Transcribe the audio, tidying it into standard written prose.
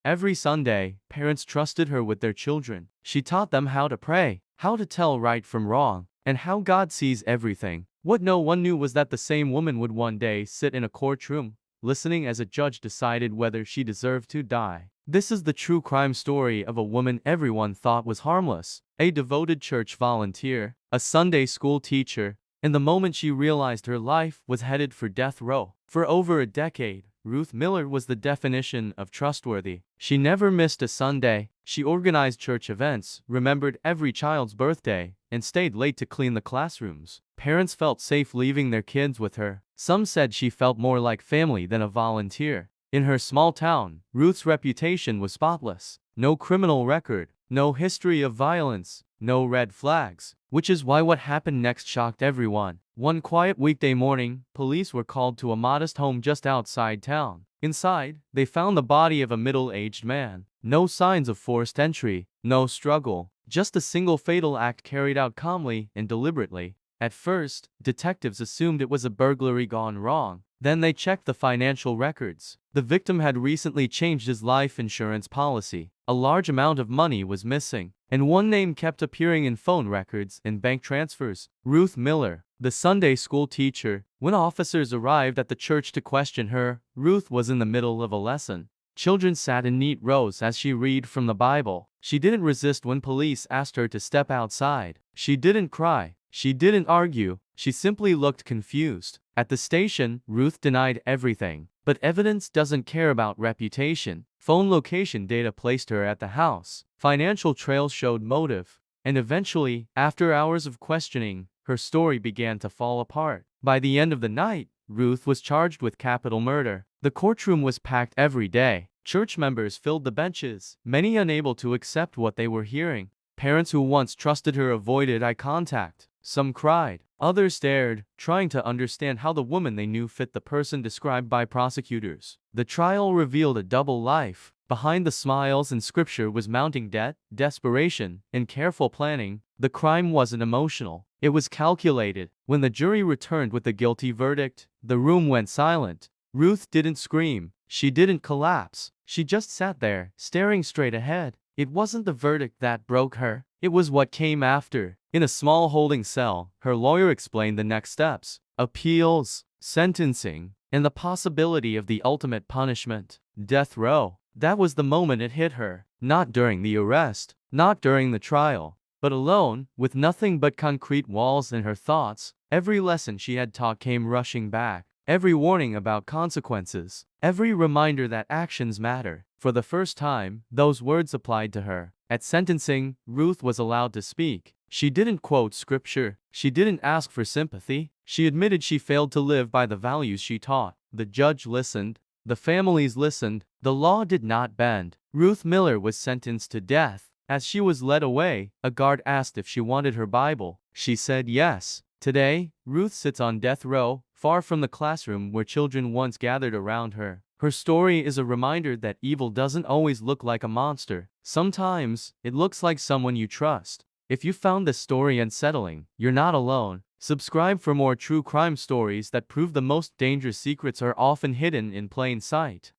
Every Sunday, parents trusted her with their children. She taught them how to pray, how to tell right from wrong, and how God sees everything. What no one knew was that the same woman would one day sit in a courtroom, listening as a judge decided whether she deserved to die. This is the true crime story of a woman everyone thought was harmless, a devoted church volunteer, a Sunday school teacher, and the moment she realized her life was headed for death row. For over a decade, Ruth Miller was the definition of trustworthy. She never missed a Sunday. She organized church events, remembered every child's birthday, and stayed late to clean the classrooms. Parents felt safe leaving their kids with her. Some said she felt more like family than a volunteer. In her small town, Ruth's reputation was spotless. No criminal record, no history of violence, no red flags. Which is why what happened next shocked everyone. One quiet weekday morning, police were called to a modest home just outside town. Inside, they found the body of a middle-aged man. No signs of forced entry, no struggle, just a single fatal act carried out calmly and deliberately. At first, detectives assumed it was a burglary gone wrong. Then they checked the financial records. The victim had recently changed his life insurance policy. A large amount of money was missing, and one name kept appearing in phone records and bank transfers: Ruth Miller, the Sunday school teacher. When officers arrived at the church to question her, Ruth was in the middle of a lesson. Children sat in neat rows as she read from the Bible. She didn't resist when police asked her to step outside. She didn't cry. She didn't argue. She simply looked confused. At the station, Ruth denied everything. But evidence doesn't care about reputation. Phone location data placed her at the house. Financial trails showed motive. And eventually, after hours of questioning, her story began to fall apart. By the end of the night, Ruth was charged with capital murder. The courtroom was packed every day. Church members filled the benches, many unable to accept what they were hearing. Parents who once trusted her avoided eye contact. Some cried, others stared, trying to understand how the woman they knew fit the person described by prosecutors. The trial revealed a double life. Behind the smiles and scripture was mounting debt, desperation, and careful planning. The crime wasn't emotional. It was calculated. When the jury returned with the guilty verdict, the room went silent. Ruth didn't scream. She didn't collapse. She just sat there, staring straight ahead. It wasn't the verdict that broke her. It was what came after. In a small holding cell, her lawyer explained the next steps: appeals, sentencing, and the possibility of the ultimate punishment, death row. That was the moment it hit her. Not during the arrest, not during the trial, but alone, with nothing but concrete walls in her thoughts. Every lesson she had taught came rushing back. Every warning about consequences. Every reminder that actions matter. For the first time, those words applied to her. At sentencing, Ruth was allowed to speak. She didn't quote scripture. She didn't ask for sympathy. She admitted she failed to live by the values she taught. The judge listened. The families listened. The law did not bend. Ruth Miller was sentenced to death. As she was led away, a guard asked if she wanted her Bible. She said yes. Today, Ruth sits on death row, far from the classroom where children once gathered around her. Her story is a reminder that evil doesn't always look like a monster. Sometimes, it looks like someone you trust. If you found this story unsettling, you're not alone. Subscribe for more true crime stories that prove the most dangerous secrets are often hidden in plain sight.